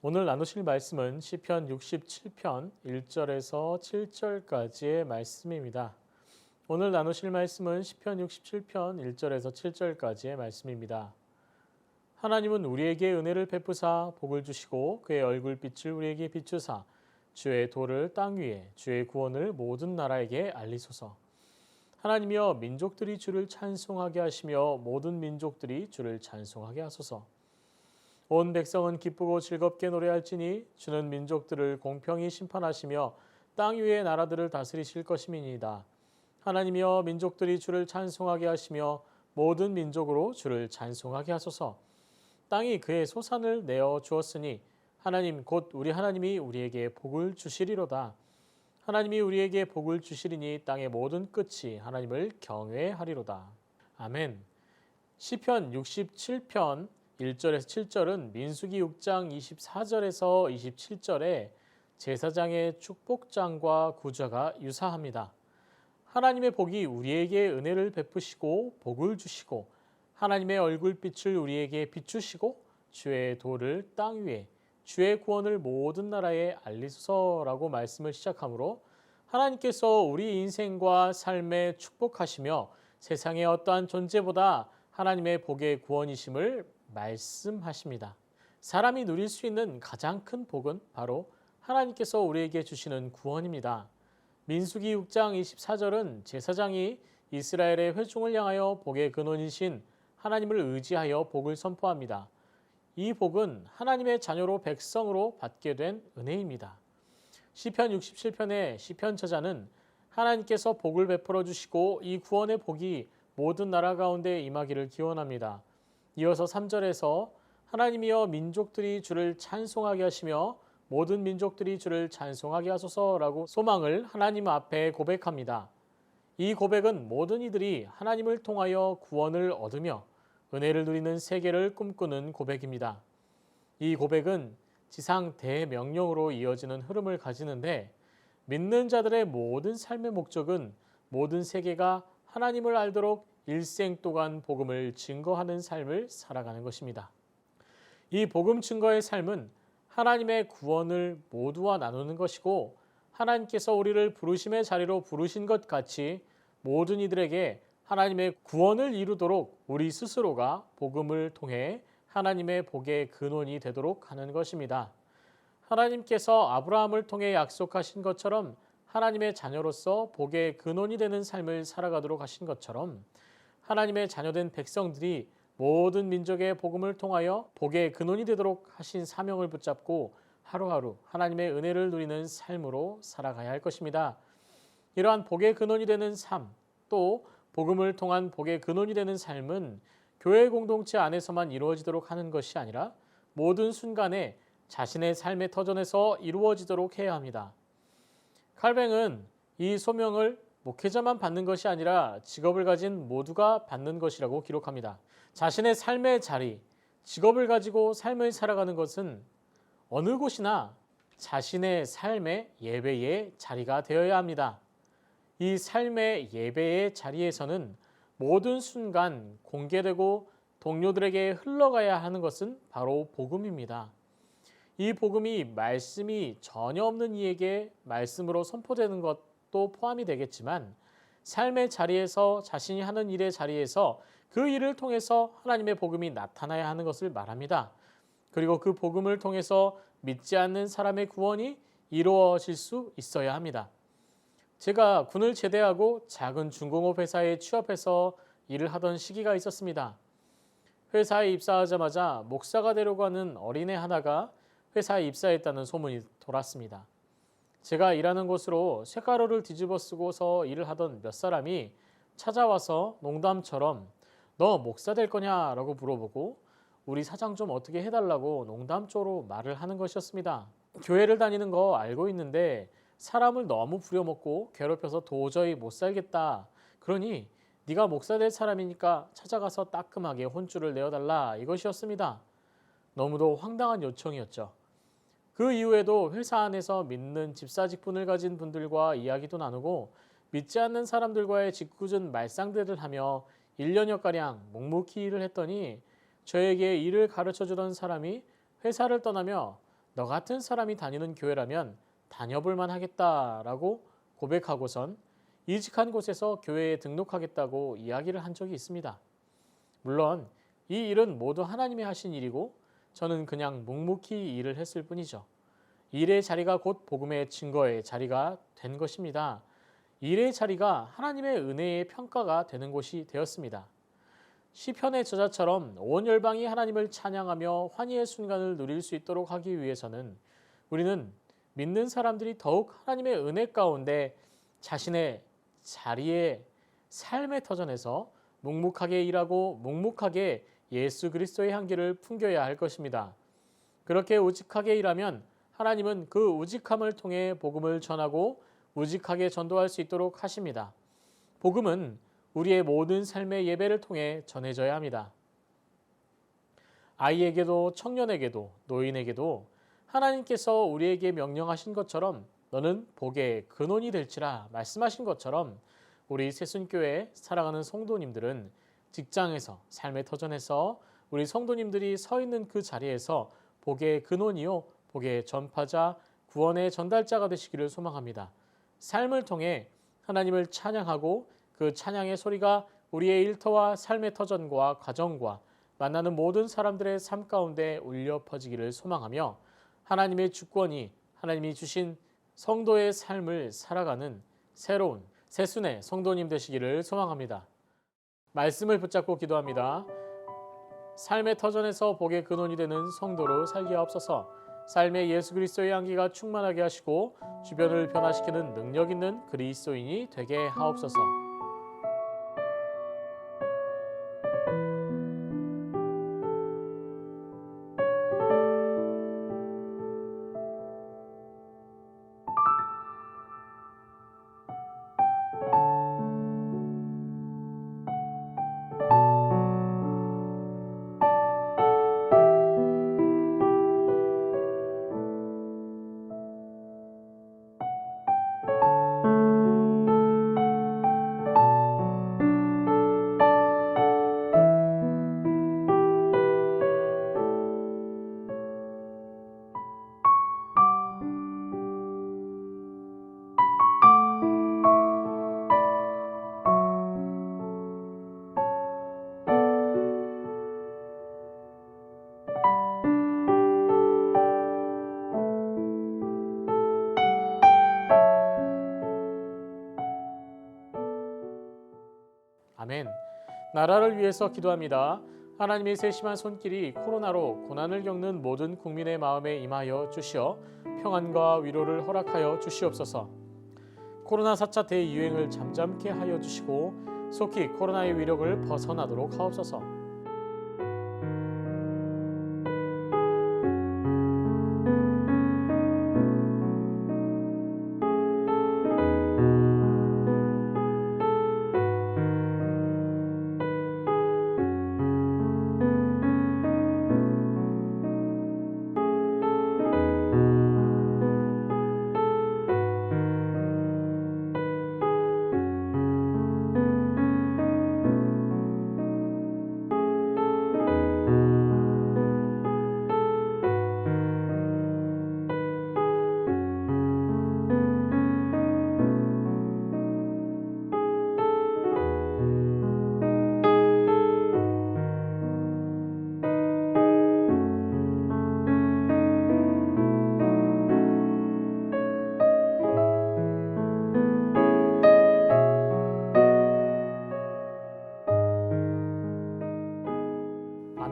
오늘 나누실 말씀은 시편 67편 1절에서 7절까지의 말씀입니다. 오늘 나누실 말씀은 시편 67편 1절에서 7절까지의 말씀입니다. 하나님은 우리에게 은혜를 베푸사 복을 주시고 그의 얼굴빛을 우리에게 비추사 주의 도를 땅 위에 주의 구원을 모든 나라에게 알리소서. 하나님이여 민족들이 주를 찬송하게 하시며 모든 민족들이 주를 찬송하게 하소서. 온 백성은 기쁘고 즐겁게 노래할지니 주는 민족들을 공평히 심판하시며 땅 위의 나라들을 다스리실 것임이니이다. 하나님이여 민족들이 주를 찬송하게 하시며 모든 민족으로 주를 찬송하게 하소서. 땅이 그의 소산을 내어 주었으니 하나님 곧 우리 하나님이 우리에게 복을 주시리로다. 하나님이 우리에게 복을 주시리니 땅의 모든 끝이 하나님을 경외하리로다. 아멘. 시편 67편 1절에서 7절은 민수기 6장 24절에서 27절에 제사장의 축복장과 구절과 유사합니다. 하나님의 복이 우리에게 은혜를 베푸시고 복을 주시고 하나님의 얼굴빛을 우리에게 비추시고 주의 도를 땅 위에 주의 구원을 모든 나라에 알리소서라고 말씀을 시작하므로 하나님께서 우리 인생과 삶에 축복하시며 세상의 어떠한 존재보다 하나님의 복의 구원이심을 말씀하십니다. 사람이 누릴 수 있는 가장 큰 복은 바로 하나님께서 우리에게 주시는 구원입니다. 민수기 6장 24절은 제사장이 이스라엘의 회중을 향하여 복의 근원이신 하나님을 의지하여 복을 선포합니다. 이 복은 하나님의 자녀로 백성으로 받게 된 은혜입니다. 시편 67편의 시편 저자는 하나님께서 복을 베풀어 주시고 이 구원의 복이 모든 나라 가운데 임하기를 기원합니다. 이어서 3절에서 하나님이여 민족들이 주를 찬송하게 하시며 모든 민족들이 주를 찬송하게 하소서라고 소망을 하나님 앞에 고백합니다. 이 고백은 모든 이들이 하나님을 통하여 구원을 얻으며 은혜를 누리는 세계를 꿈꾸는 고백입니다. 이 고백은 지상 대명령으로 이어지는 흐름을 가지는데 믿는 자들의 모든 삶의 목적은 모든 세계가 하나님을 알도록 일생 동안 복음을 증거하는 삶을 살아가는 것입니다. 이 복음 증거의 삶은 하나님의 구원을 모두와 나누는 것이고 하나님께서 우리를 부르심의 자리로 부르신 것 같이 모든 이들에게 하나님의 구원을 이루도록 우리 스스로가 복음을 통해 하나님의 복의 근원이 되도록 하는 것입니다. 하나님께서 아브라함을 통해 약속하신 것처럼 하나님의 자녀로서 복의 근원이 되는 삶을 살아가도록 하신 것처럼 하나님의 자녀된 백성들이 모든 민족의 복음을 통하여 복의 근원이 되도록 하신 사명을 붙잡고 하루하루 하나님의 은혜를 누리는 삶으로 살아가야 할 것입니다. 이러한 복의 근원이 되는 삶, 또 복음을 통한 복의 근원이 되는 삶은 교회 공동체 안에서만 이루어지도록 하는 것이 아니라 모든 순간에 자신의 삶의 터전에서 이루어지도록 해야 합니다. 칼뱅은 이 소명을 목회자만 받는 것이 아니라 직업을 가진 모두가 받는 것이라고 기록합니다. 자신의 삶의 자리, 직업을 가지고 삶을 살아가는 것은 어느 곳이나 자신의 삶의 예배의 자리가 되어야 합니다. 이 삶의 예배의 자리에서는 모든 순간 공개되고 동료들에게 흘러가야 하는 것은 바로 복음입니다. 이 복음이 말씀이 전혀 없는 이에게 말씀으로 선포되는 것도 포함이 되겠지만 삶의 자리에서 자신이 하는 일의 자리에서 그 일을 통해서 하나님의 복음이 나타나야 하는 것을 말합니다. 그리고 그 복음을 통해서 믿지 않는 사람의 구원이 이루어질 수 있어야 합니다. 제가 군을 제대하고 작은 중공업 회사에 취업해서 일을 하던 시기가 있었습니다. 회사에 입사하자마자 목사가 되려고 하는 어린애 하나가 회사에 입사했다는 소문이 돌았습니다. 제가 일하는 곳으로 쇳가루를 뒤집어 쓰고서 일을 하던 몇 사람이 찾아와서 농담처럼 너 목사 될 거냐? 라고 물어보고 우리 사장 좀 어떻게 해달라고 농담조로 말을 하는 것이었습니다. 교회를 다니는 거 알고 있는데 사람을 너무 부려먹고 괴롭혀서 도저히 못 살겠다. 그러니 네가 목사 될 사람이니까 찾아가서 따끔하게 혼쭐을 내어달라. 이것이었습니다. 너무도 황당한 요청이었죠. 그 이후에도 회사 안에서 믿는 집사 직분을 가진 분들과 이야기도 나누고 믿지 않는 사람들과의 짓궂은 말상대를 하며 1년여가량 묵묵히 일을 했더니 저에게 일을 가르쳐주던 사람이 회사를 떠나며 너 같은 사람이 다니는 교회라면 다녀볼 만하겠다라고 고백하고선 이직한 곳에서 교회에 등록하겠다고 이야기를 한 적이 있습니다. 물론 이 일은 모두 하나님이 하신 일이고 저는 그냥 묵묵히 일을 했을 뿐이죠. 일의 자리가 곧 복음의 증거의 자리가 된 것입니다. 일의 자리가 하나님의 은혜의 평가가 되는 곳이 되었습니다. 시편의 저자처럼 온 열방이 하나님을 찬양하며 환희의 순간을 누릴 수 있도록 하기 위해서는 우리는 믿는 사람들이 더욱 하나님의 은혜 가운데 자신의 자리에 삶의 터전에서 묵묵하게 일하고 묵묵하게 예수 그리스도의 향기를 풍겨야 할 것입니다. 그렇게 우직하게 일하면 하나님은 그 우직함을 통해 복음을 전하고 우직하게 전도할 수 있도록 하십니다. 복음은 우리의 모든 삶의 예배를 통해 전해져야 합니다. 아이에게도 청년에게도 노인에게도 하나님께서 우리에게 명령하신 것처럼 너는 복의 근원이 될지라 말씀하신 것처럼 우리 새순교회 사랑하는 성도님들은 직장에서 삶의 터전에서 우리 성도님들이 서 있는 그 자리에서 복의 근원이요 복의 전파자 구원의 전달자가 되시기를 소망합니다. 삶을 통해 하나님을 찬양하고 그 찬양의 소리가 우리의 일터와 삶의 터전과 가정과 만나는 모든 사람들의 삶 가운데 울려 퍼지기를 소망하며 하나님의 주권이 하나님이 주신 성도의 삶을 살아가는 새로운 새순의 성도님 되시기를 소망합니다. 말씀을 붙잡고 기도합니다. 삶의 터전에서 복의 근원이 되는 성도로 살게 하옵소서. 삶에 예수 그리스도의 향기가 충만하게 하시고 주변을 변화시키는 능력 있는 그리스도인이 되게 하옵소서. 아멘. 나라를 위해서 기도합니다. 하나님의 세심한 손길이 코로나로 고난을 겪는 모든 국민의 마음에 임하여 주시어 평안과 위로를 허락하여 주시옵소서. 코로나 4차 대유행을 잠잠케 하여 주시고 속히 코로나의 위력을 벗어나도록 하옵소서.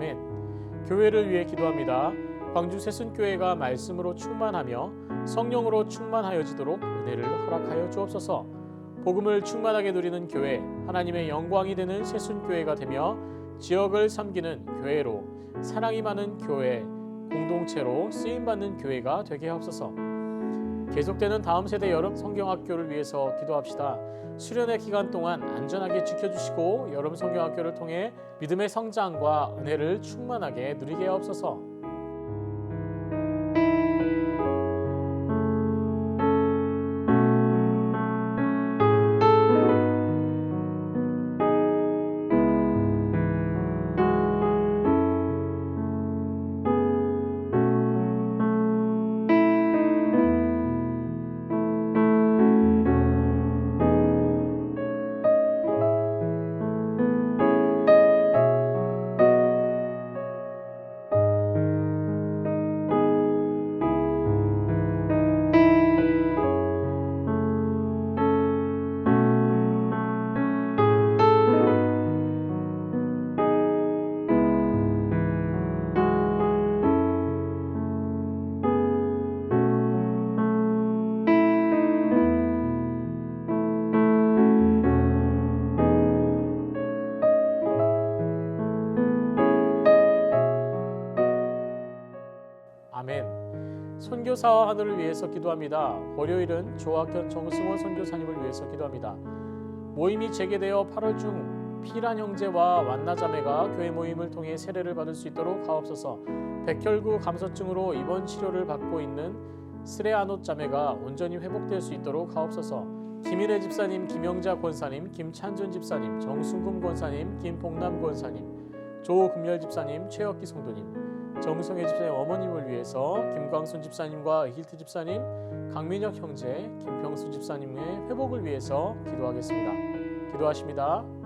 아멘. 교회를 위해 기도합니다. 광주 새순교회가 말씀으로 충만하며 성령으로 충만하여지도록 은혜를 허락하여 주옵소서. 복음을 충만하게 누리는 교회, 하나님의 영광이 되는 새순교회가 되며 지역을 섬기는 교회로 사랑이 많은 교회, 공동체로 쓰임받는 교회가 되게 하옵소서. 계속되는 다음 세대 여름 성경학교를 위해서 기도합시다. 수련의 기간 동안 안전하게 지켜주시고 여름 성경학교를 통해 믿음의 성장과 은혜를 충만하게 누리게 하옵소서. 선교사와 하늘을 위해서 기도합니다. 월요일은 조학현 정승호 선교사님을 위해서 기도합니다. 모임이 재개되어 8월 중 피란 형제와 완나 자매가 교회 모임을 통해 세례를 받을 수 있도록 하옵소서. 백혈구 감소증으로 입원 치료를 받고 있는 스레아노 자매가 온전히 회복될 수 있도록 하옵소서. 김일혜 집사님, 김영자 권사님, 김찬준 집사님, 정순금 권사님, 김봉남 권사님, 조금열 집사님, 최혁기 성도님, 정성혜 집사님 어머님을 위해서 김광순 집사님과 힐트 집사님, 강민혁 형제, 김평수 집사님의 회복을 위해서 기도하겠습니다. 기도하십니다.